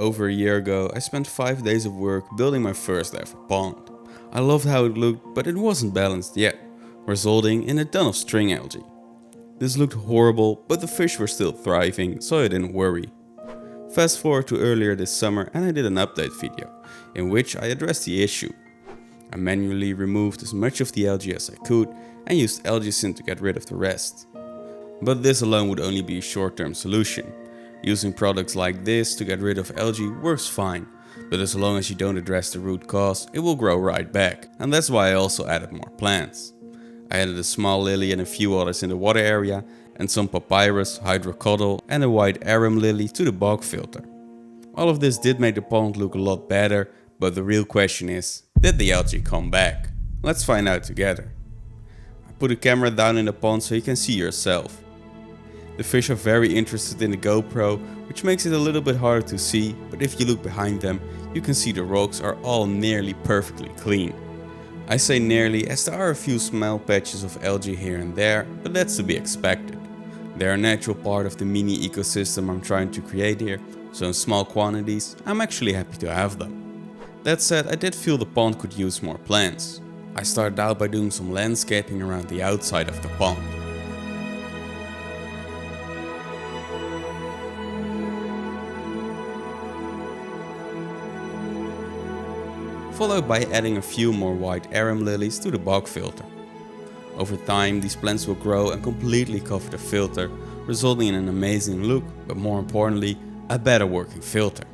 Over a year ago, I spent 5 days of work building my first ever pond. I loved how it looked, but it wasn't balanced yet, resulting in a ton of string algae. This looked horrible, but the fish were still thriving, so I didn't worry. Fast forward to earlier this summer and I did an update video, in which I addressed the issue. I manually removed as much of the algae as I could and used algaecin to get rid of the rest. But this alone would only be a short-term solution. Using products like this to get rid of algae works fine, but as long as you don't address the root cause, it will grow right back, and that's why I also added more plants. I added a small lily and a few others in the water area, and some papyrus, hydrocotyle and a white arum lily to the bog filter. All of this did make the pond look a lot better, but the real question is, did the algae come back? Let's find out together. I put a camera down in the pond so you can see yourself. The fish are very interested in the GoPro, which makes it a little bit harder to see, but if you look behind them, you can see the rocks are all nearly perfectly clean. I say nearly as there are a few small patches of algae here and there, but that's to be expected. They're a natural part of the mini ecosystem I'm trying to create here, so in small quantities, I'm actually happy to have them. That said, I did feel the pond could use more plants. I started out by doing some landscaping around the outside of the pond. Followed by adding a few more white arum lilies to the bog filter. Over time, these plants will grow and completely cover the filter, resulting in an amazing look, but more importantly, a better working filter.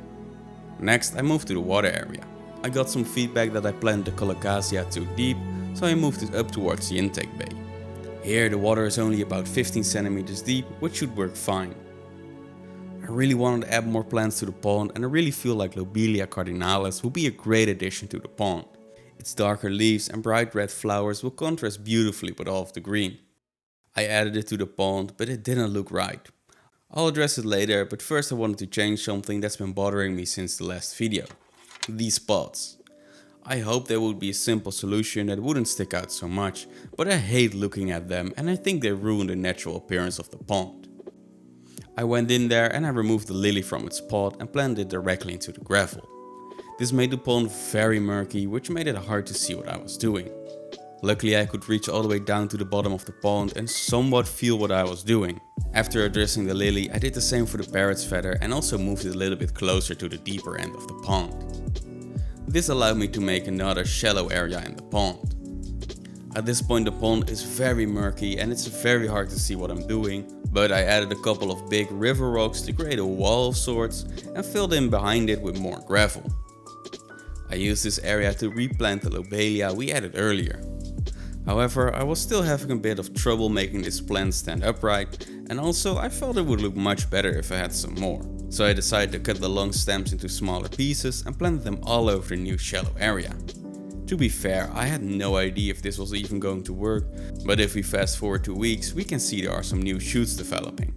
Next, I moved to the water area. I got some feedback that I planted the colocasia too deep, so I moved it up towards the intake bay. Here, the water is only about 15 centimeters deep, which should work fine. I really wanted to add more plants to the pond, and I really feel like Lobelia cardinalis will be a great addition to the pond. Its darker leaves and bright red flowers will contrast beautifully with all of the green. I added it to the pond, but it didn't look right. I'll address it later, but first I wanted to change something that's been bothering me since the last video. These spots. I hoped there would be a simple solution that wouldn't stick out so much, but I hate looking at them and I think they ruin the natural appearance of the pond. I went in there and I removed the lily from its pot and planted it directly into the gravel. This made the pond very murky, which made it hard to see what I was doing. Luckily I could reach all the way down to the bottom of the pond and somewhat feel what I was doing. After addressing the lily, I did the same for the parrot's feather and also moved it a little bit closer to the deeper end of the pond. This allowed me to make another shallow area in the pond. At this point the pond is very murky and it's very hard to see what I'm doing, but I added a couple of big river rocks to create a wall of sorts and filled in behind it with more gravel. I used this area to replant the lobelia we added earlier. However, I was still having a bit of trouble making this plant stand upright, and also I felt it would look much better if I had some more. So I decided to cut the long stems into smaller pieces and planted them all over the new shallow area. To be fair, I had no idea if this was even going to work, but if we fast forward 2 weeks, we can see there are some new shoots developing.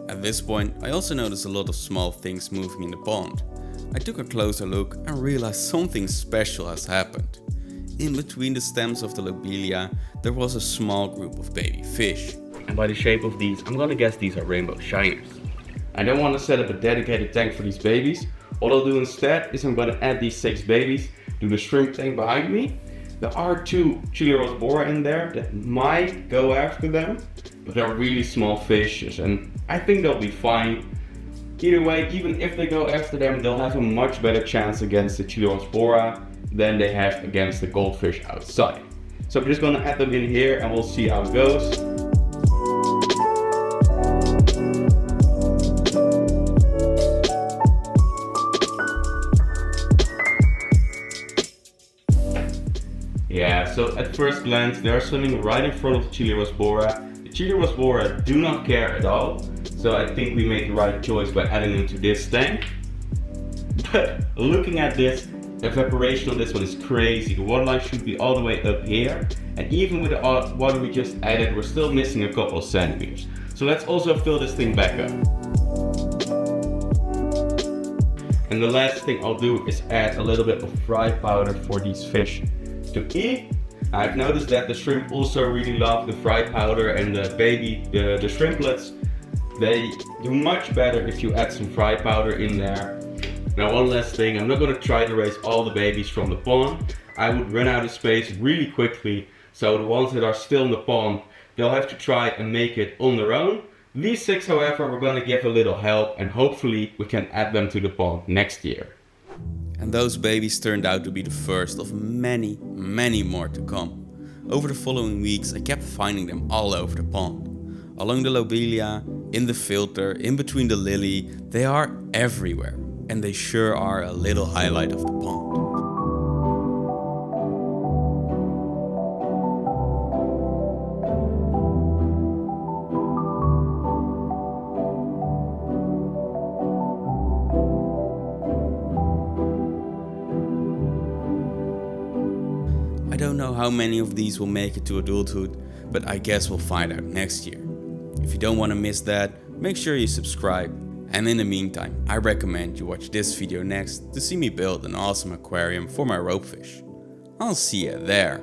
At this point, I also noticed a lot of small things moving in the pond. I took a closer look and realized something special has happened. In between the stems of the lobelia, there was a small group of baby fish. And by the shape of these, I'm gonna guess these are rainbow shiners. I don't want to set up a dedicated tank for these babies. What I'll do instead is I'm gonna add these 6 babies to the shrimp tank behind me. There are 2 Chiliros bora in there that might go after them, but they're really small fishes and I think they'll be fine. Either way, even if they go after them, they'll have a much better chance against the Chiliros bora than they have against the goldfish outside. So I'm just gonna add them in here and we'll see how it goes. Yeah, so at first glance they are swimming right in front of the Chiliros bora. The Chiliros bora do not care at all, so I think we made the right choice by adding them to this tank. But looking at this, the evaporation on this one is crazy. The water line should be all the way up here, and even with the water we just added, we're still missing a couple of centimeters. So let's also fill this thing back up. And the last thing I'll do is add a little bit of fry powder for these fish to eat. I've noticed that the shrimp also really love the fry powder, and the shrimplets, they do much better if you add some fry powder in there. Now one last thing, I'm not going to try to raise all the babies from the pond. I would run out of space really quickly, so the ones that are still in the pond, they'll have to try and make it on their own. These 6, however, we're going to give a little help and hopefully we can add them to the pond next year. And those babies turned out to be the first of many, many more to come. Over the following weeks I kept finding them all over the pond. Along the lobelia, in the filter, in between the lily, they are everywhere. And they sure are a little highlight of the pond. I don't know how many of these will make it to adulthood, but I guess we'll find out next year. If you don't want to miss that, make sure you subscribe. And in the meantime, I recommend you watch this video next to see me build an awesome aquarium for my ropefish. I'll see you there.